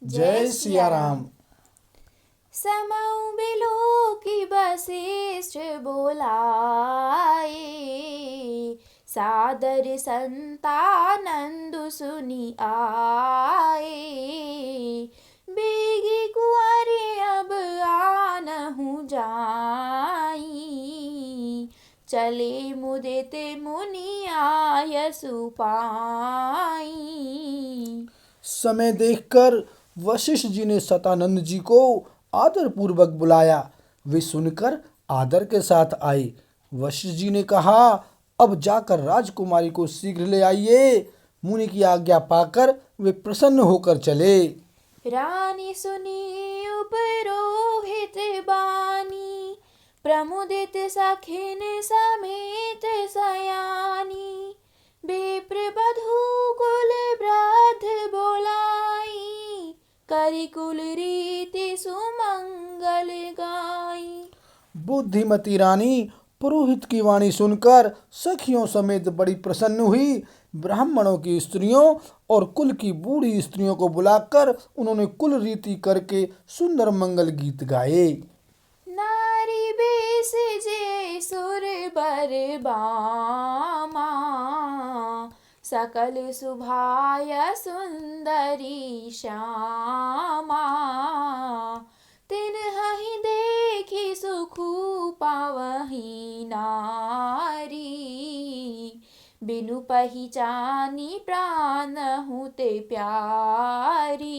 जय सिया राम। समऊ बिलो की वशिष्ठ बोलाए, सादर संतानंदु सुनि आए। बेगी कुंवारी अब आनहु जाई, चले मुदित मुनि आयसु पाई। समय देखकर वशिष्ठ जी ने सतानंद जी को आदर पूर्वक बुलाया। वे सुनकर आदर के साथ आए। वशिष्ठ जी ने कहा, अब जाकर राजकुमारी को शीघ्र ले आइए। मुनि की आज्ञा पाकर वे प्रसन्न होकर चले। रानी सुनी उपरोहित बानी, प्रमुदित सखिन समेत सयानी। विप्र बधू कुल वृद्ध बोलाई, करि कुल रीति सुमंगल गाई। बुद्धिमती रानी पुरोहित की वाणी सुनकर सखियों समेत बड़ी प्रसन्न हुई। ब्राह्मणों की स्त्रियों और कुल की बूढ़ी स्त्रियों को बुलाकर उन्होंने कुल रीति करके सुंदर मंगल गीत गाए। नारी बेस जे सुर बर बामा, सकल सुभाय सुंदरी श्यामा। तिन्हि देखी सुखु पावही नारी, बिनु पहिचानी प्राण हुते प्यारी।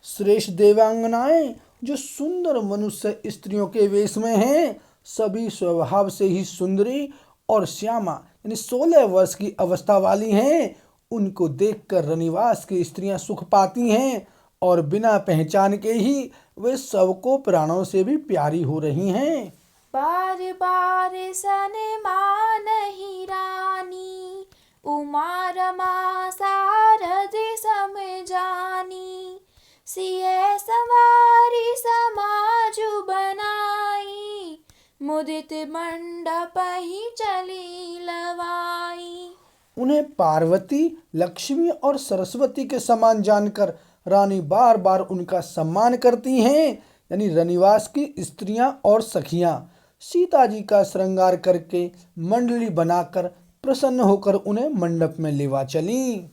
श्रेष्ठ देवांगनाएं जो सुंदर मनुष्य स्त्रियों के वेश में हैं, सभी स्वभाव से ही सुंदरी और श्यामा यानी 16 वर्ष की अवस्था वाली हैं। उनको देखकर रनिवास की स्त्रियां सुख पाती हैं और बिना पहचान के ही वे सबको प्राणों से भी प्यारी हो रही हैं। बार बार सनमान ही रानी, उमा रमा सारद सम जानी। सिय सवारी समाजु बनाई, मुदित मंडप ही चली लवाई। उन्हें पार्वती, लक्ष्मी और सरस्वती के समान जानकर रानी बार बार उनका सम्मान करती हैं। यानी रनिवास की स्त्रियां और सखियां सीता जी का श्रृंगार करके मंडली बनाकर प्रसन्न होकर उन्हें मंडप में लेवा चली।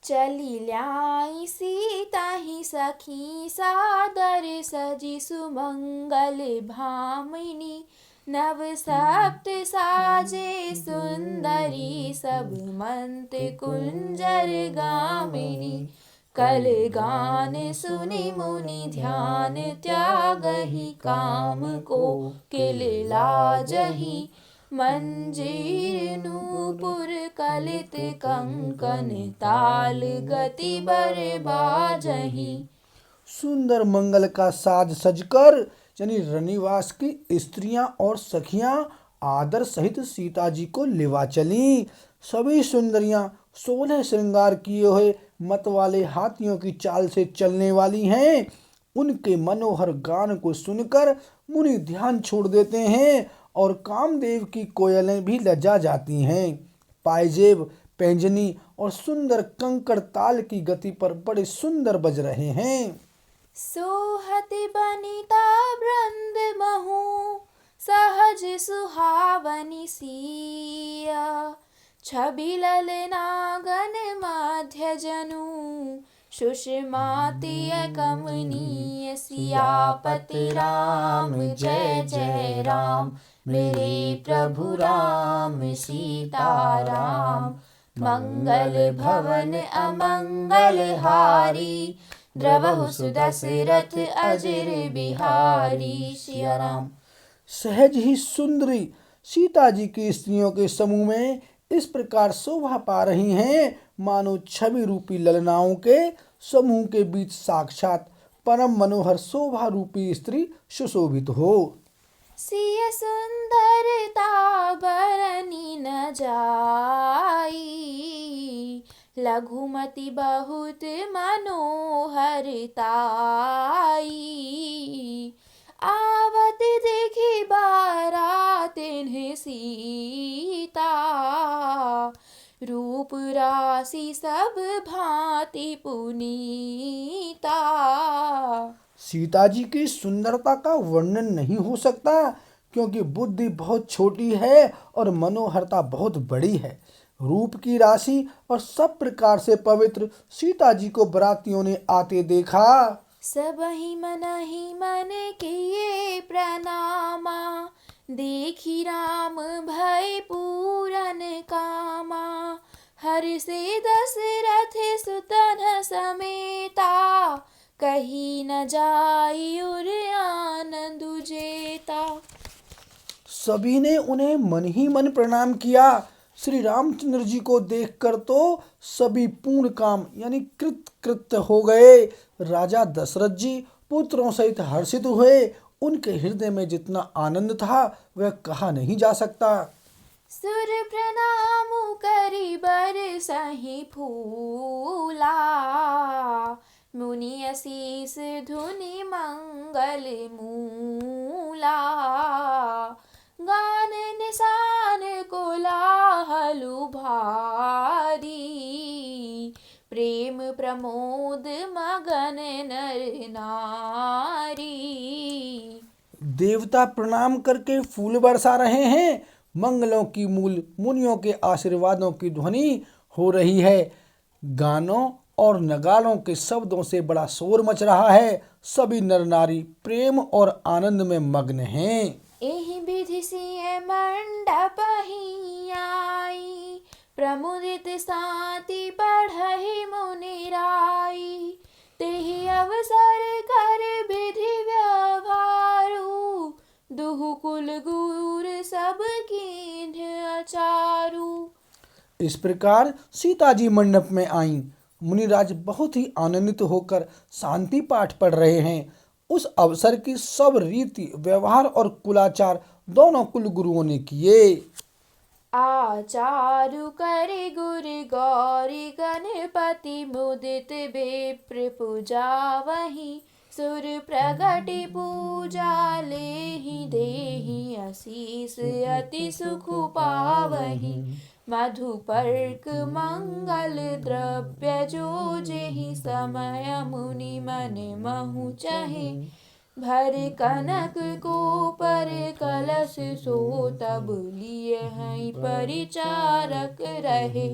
चली ल्याई सीता ही सखी, सादर सजी सुमंगल भामिनी। नव सप्त साजे सुंदरी, सब मंत कुंजर गामिनी। कल गान सुनि मुनि ध्यान, त्यागहि काम को किल लाजहि। मंजीर नूपुर कलित कंकन, ताल गति बर बाजहि। सुंदर मंगल का साज सजकर यानी रनिवास की स्त्रियां और सखियां आदर सहित सीता जी को लेवा चली। सभी सुंदरियां 16 श्रृंगार किए हुए मत वाले हाथियों की चाल से चलने वाली हैं। उनके मनोहर गान को सुनकर मुनि ध्यान छोड़ देते हैं और कामदेव की कोयलें भी लजा जाती हैं। पायजेब, पैंजनी और सुंदर कंकड़ ताल की गति पर बड़े सुंदर बज रहे हैं। सोहति बनिता वृंद महु, सहज सुहावनी सिया। छवि ललना गण मध्य जनु, सुषमाति कमनीय। सियापति राम जय जय राम, मेरे प्रभु राम सीताराम। मंगल भवन अमंगल हारी, द्रवहु सुदशरथ अजर बिहारी। सिया राम। सहज ही सुंदरी सीता जी की स्त्रियों के समूह में इस प्रकार शोभा पा रही हैं, मानो छवि रूपी ललनाओं के समूह के बीच साक्षात परम मनोहर शोभा रूपी स्त्री सुशोभित हो। सिय सुंदरता बरनी न जाई, लघुमति बहुत मनोहरताई। आवत देखी बारातिन सीता, रूप राशि सब भांति पुनीता। सीता जी की सुंदरता का वर्णन नहीं हो सकता, क्योंकि बुद्धि बहुत छोटी है और मनोहरता बहुत बड़ी है। रूप की राशि और सब प्रकार से पवित्र सीता जी को बरातियों ने आते देखा। सबहि मन किए प्रणामा, देखी राम भय पूरन कामा। हर्षे दशरथ सुतन समेता, कही न जाई उर आनंद जेता। सभी ने उन्हें मन ही मन प्रणाम किया। श्री रामचंद्र जी को देखकर तो सभी पूर्ण काम यानी कृत हो गए। राजा दशरथ जी पुत्रों सहित हर्षित हुए। उनके हृदय में जितना आनंद था वह कहा नहीं जा सकता। सुर प्रणाम करि बरसहि फूला, मुनि असीस धुनि मंगल मूला। गान निशान कोलाहलु भारी, प्रेम प्रमोद मगन नर नारी। देवता प्रणाम करके फूल बरसा रहे हैं। मंगलों की मूल मुनियों के आशीर्वादों की ध्वनि हो रही है। गानों और नगाड़ों के शब्दों से बड़ा शोर मच रहा है। सभी नर नारी प्रेम और आनंद में मग्न हैं। एहि विधि सिय मंडप ही आई, प्रमुदित साति बढ़हि मुनि राई। तेहि अवसर कर विधि व्यवहारु, दुहु कुल गुर सब कीन्ह अचारु। इस प्रकार सीता जी मंडप में आईं। मुनिराज बहुत ही आनंदित होकर शांति पाठ पढ़ रहे हैं। उस अवसर की सब रीति व्यवहार और कुलाचार दोनों कुल गुरुओं ने किए। आचारु करे गुर गौरी गणपति, मुदित विप्र पूजा वही। सुर प्रगति पूजा लेहि, देहि आशीष अति सुख पावही। मधुपर्क मंगल द्रव्य जो जेहि, समय मुनि मन महु चहे। भर कनक को पर कलश सो, तब लिए हैं परिचारक रहे।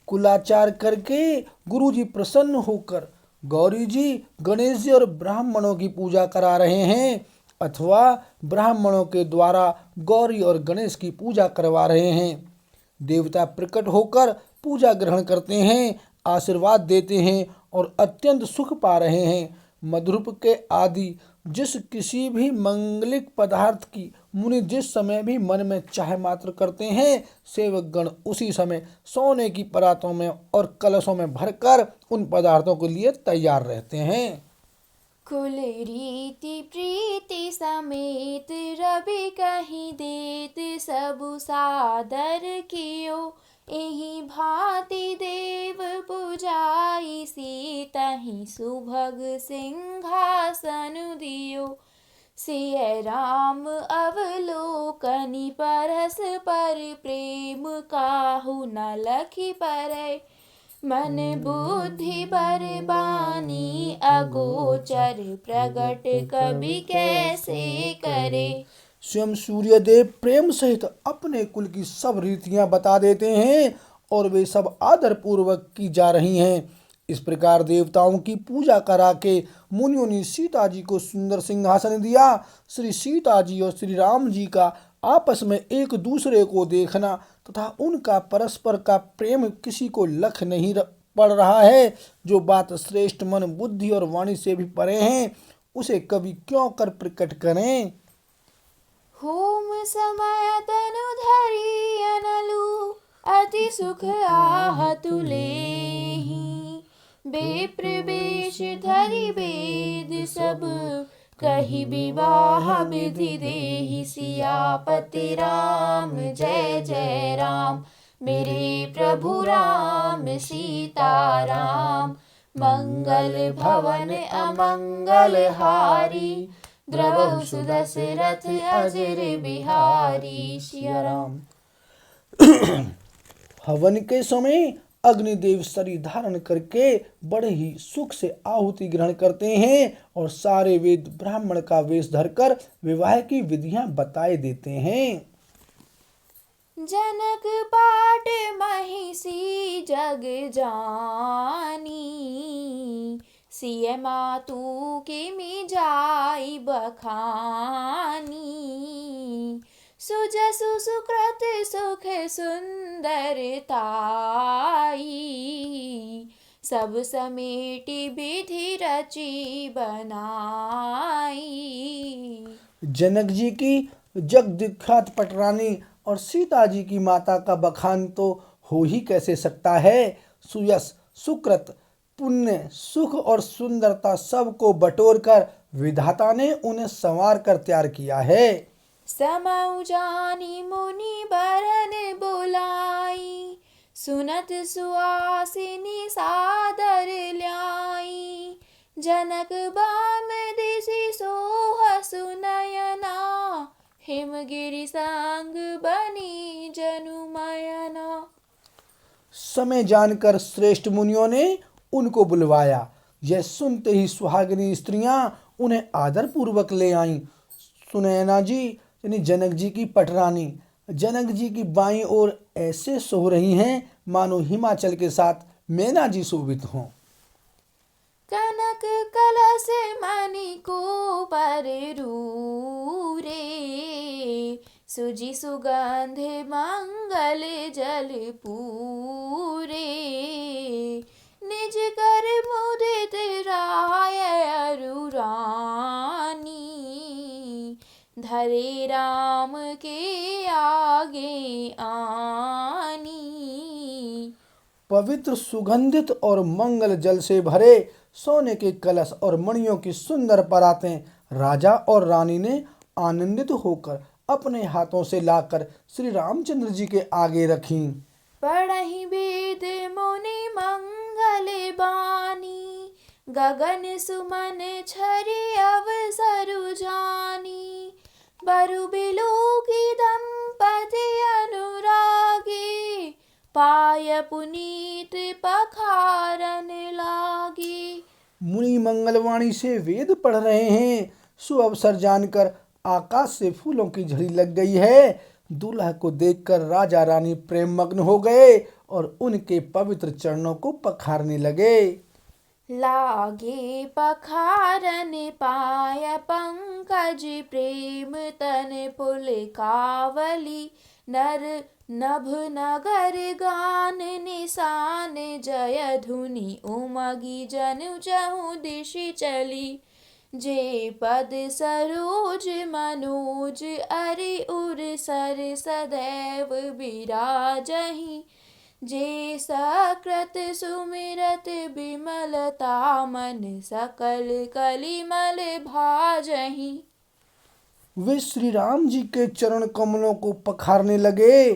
कुलाचार करके गुरुजी प्रसन्न होकर गौरी जी, गणेश जी और ब्राह्मणों की पूजा करा रहे हैं, अथवा ब्राह्मणों के द्वारा गौरी और गणेश की पूजा करवा रहे हैं। देवता प्रकट होकर पूजा ग्रहण करते हैं, आशीर्वाद देते हैं और अत्यंत सुख पा रहे हैं। मधुरूप के आदि जिस किसी भी मंगलिक पदार्थ की मुनि जिस समय भी मन में चाह मात्र करते हैं, सेवक गण उसी समय सोने की परातों में और कलशों में भरकर उन पदार्थों के लिए तैयार रहते हैं। कुल रीति प्रीति समेत, रवि कहीं देत सबु सादर कियो। एहि भांति देव पुजाई, सीतहि सुभग सिंहासन दियो। सिय राम अवलोकनि परस पर, प्रेम काहू न लखि परै। मन बुद्धि बरबानी अगोचर, प्रगट कवि कैसे करे। स्वयं सूर्यदेव प्रेम सहित अपने कुल की सब रीतियां बता देते हैं और वे सब आदर पूर्वक की जा रही हैं। इस प्रकार देवताओं की पूजा करा के मुनियों ने सीता जी को सुंदर सिंहासन दिया। श्री सीता जी और श्री राम जी का आपस में एक दूसरे को देखना तथा उनका परस्पर का प्रेम किसी को लख नहीं पड़ रहा है। जो बात श्रेष्ठ मन बुद्धि और वाणी से भी परे हैं, उसे कवि क्यों कर प्रकट करें। होम समय तनु धरि अनलु, अति सुख आहतु लेहि। बेप्र वेश धरि वेद सब, कही विवाह विधि देहि। सियापति राम जय जय राम, मेरे प्रभु राम सीता राम। मंगल भवन अमंगल हारी, द्रवहु सुदशरथ अजर बिहारी। सिया राम। हवन के समय अग्निदेव शरीर धारण करके बड़े ही सुख से आहुति ग्रहण करते हैं और सारे वेद ब्राह्मण का वेश धरकर विवाह की विधियां बताए देते हैं। जनक पाट महिषी जग जानी, सिय मातु किमि जाई बखानी। सुजसु सुकृत सुख सुंदरताई, सब समेटि विधि रची बनाई। जनक जी की जगविख्यात पटरानी और सीता जी की माता का बखान तो हो ही कैसे सकता है। सुयश, सुकृत, पुण्य, सुख और सुंदरता सबको बटोर कर विधाता ने उन्हें संवार कर तैयार किया है। समउ जानी मुनि बरन बुलाई, सुनत सुआसिनी सादर ल्याई। जनक बाम दिसि सोह सुनयना, हिमगिरि संग बनी जनुमयना। समय जानकर श्रेष्ठ मुनियों ने उनको बुलवाया। यह सुनते ही सुहागिनी स्त्रियां उन्हें आदर पूर्वक ले आईं। सुनैना जी यानी जनक जी की पटरानी जनक जी की बाईं ओर ऐसे सो रही हैं मानो हिमाचल के साथ मैना जी शोभित हों। कनक कलश मणिको बररूरे, सुजि सुगंध मंगल जल पूरे। निज कर मुदित राय अरु रानी, धरे राम के आगे आनी। पवित्र, सुगंधित और मंगल जल से भरे सोने के कलश और मणियों की सुंदर परातें राजा और रानी ने आनंदित होकर अपने हाथों से लाकर श्री रामचंद्र जी के आगे रखीं। पढ़हि वेद मुनि मंगल बानी, गगन सुमन छरि अवसरु जानी। बरु बिलो की दंपति अनुरागी, पाय पुनीत पखारन लागी। मुनि मंगलवाणी से वेद पढ़ रहे हैं। सुअवसर जानकर आकाश से फूलों की झड़ी लग गई है। दूल्हा को देखकर राजा रानी प्रेम मग्न हो गए और उनके पवित्र चरणों को पखारने लगे। लागे पखारन पाय पंकज, प्रेम तन पुलकावली। नर नभ नगर गान निशान, जय धुनि उमगी जनु चहु दिशि चली। जे पद सरोज मनोज, अरि उर सर सदैव बिराजहि। जे सकृत सुमिरत बिमलता, मन सकल कलिमल भाजहि। वे श्री राम जी के चरण कमलों को पखारने लगे।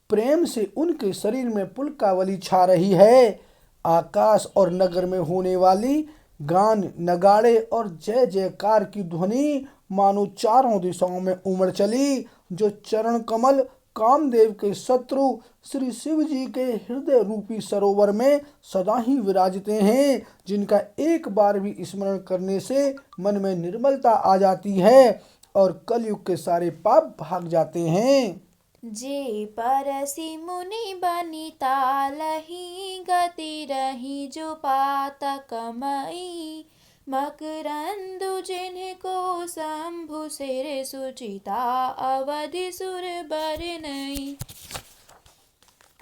प्रेम से उनके शरीर में पुलकावली छा रही है। आकाश और नगर में होने वाली गान, नगाड़े और जय जयकार की ध्वनि मानो चारों दिशाओं में उमड़ चली। जो चरण कमल कामदेव के शत्रु श्री शिव जी के हृदय रूपी सरोवर में सदा ही विराजते हैं, जिनका एक बार भी स्मरण करने से मन में निर्मलता आ जाती है और कलयुग के सारे पाप भाग जाते हैं। जे परसि मुनि बनिता, लही गति रही जो पातक मई। मकरंदु जिनको शंभु सिर सुचिता, अवधि सुर बरनई।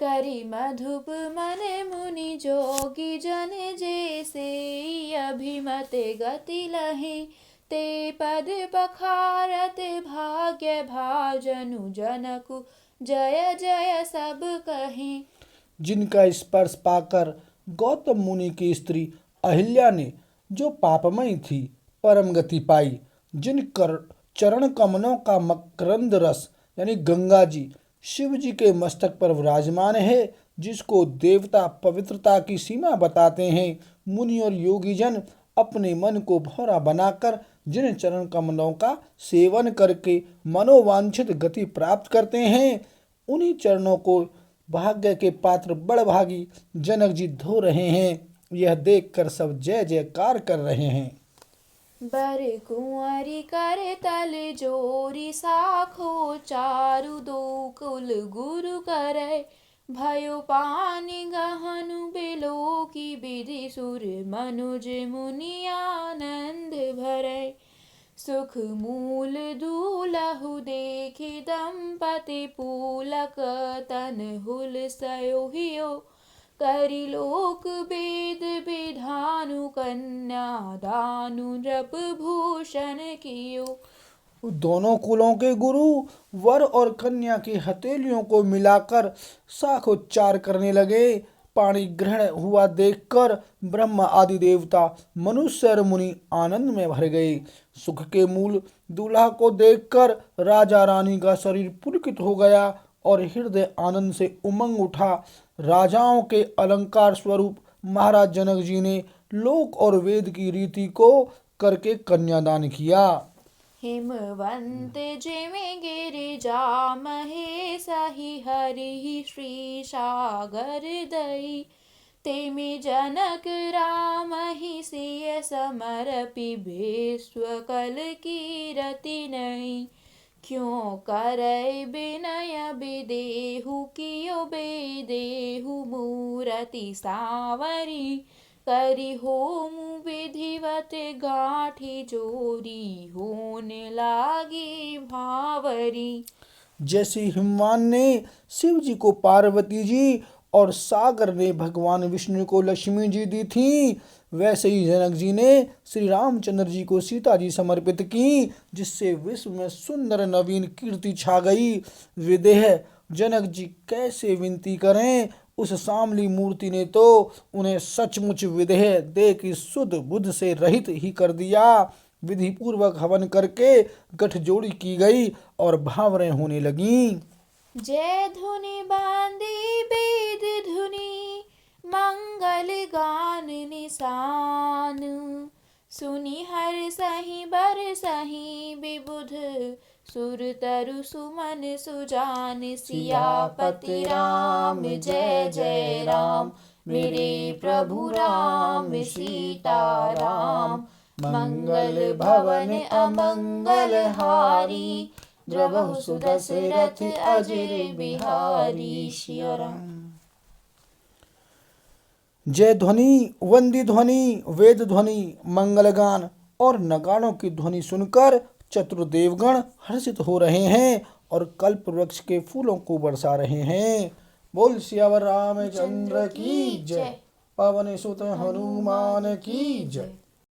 करि मधुप मन मुनि जोगी जन, जैसे अभिमत गति लहे। ते पद पखारत भाग्य भाजनु, जनकु जय जय सब कहें। जिनका स्पर्श पाकर गौतम मुनि की स्त्री अहिल्या ने जो पापमयी थी परम गति पाई। जिन चरण कमलों का मकरंद रस यानी गंगा जी शिव जी के मस्तक पर विराजमान है, जिसको देवता पवित्रता की सीमा बताते हैं। मुनि और योगी जन अपने मन को भौरा बनाकर जिन चरण कमलों का सेवन करके मनोवांछित गति प्राप्त करते हैं, उन्हीं चरणों को भाग्य के पात्र बड़भागी जनक जी धो रहे हैं। यह देखकर सब जय जयकार कर रहे हैं। बर कुंवरी कर तल जोरी साखो चारु दो कुल गुरु करे भयो पानी गहनु बिलो की विधि सुर मनुज मुनि आनंद भरे सुख मूल दूलहु देखि दंपति पूलक तन हुल सयोहियो करि लोक वेद विधानु कन्या दानु नृप भूषण कियो। दोनों कुलों के गुरु वर और कन्या की हथेलियों को मिलाकर शाखोच्चार करने लगे। पाणी ग्रहण हुआ देखकर ब्रह्मा आदि देवता मनुष्य और मुनि आनंद में भर गए। सुख के मूल दूल्हा को देखकर राजा रानी का शरीर पुलकित हो गया और हृदय आनंद से उमंग उठा। राजाओं के अलंकार स्वरूप महाराज जनक जी ने लोक और वेद की रीति को करके कन्यादान किया। हिमवंत जिमि गिरिजा महेशहि हरि श्री सागर दई तेमि जनक राम ही सिय समर्पि विश्व कल कीरति नहीं क्यों करे विनय विदेहु कियो बेदेहु मूरति सावरी करि होम विधिवत गाठी जोरी होने लागी भावरी। जैसे हिमवान ने शिव जी को पार्वती जी और सागर ने भगवान विष्णु को लक्ष्मी जी दी थी, वैसे ही जनक जी ने श्री रामचंद्र जी को सीता जी समर्पित की, जिससे विश्व में सुंदर नवीन कीर्ति छा गई। विदेह जनक जी कैसे विनती करें, उस सामली मूर्ति ने तो उन्हें सचमुच विदेह दे कि शुद्ध बुद्ध से रहित ही कर दिया। विधि पूर्वक हवन करके गठजोड़ी की गई और भावरें होने लगीं। जय धुनि बांधी वेद धुनि मंगल गान निशान सुनि हर सही बर सही विबुध सुर तरु सुमन सुजान सियापति राम जय जय राम मेरे प्रभु राम सीता राम मंगल भवन अमंगल हारी द्रवहु सुदशरथ अजर बिहारी सिया राम। जय ध्वनि, वंदी ध्वनि, वेद ध्वनि, मंगलगान और नगाड़ों की ध्वनि सुनकर चतुर्देवगण हर्षित हो रहे हैं और कल्प वृक्ष के फूलों को बरसा रहे हैं। बोल सियावर रामचंद्र की जय, पवन सुत हनुमान की जय।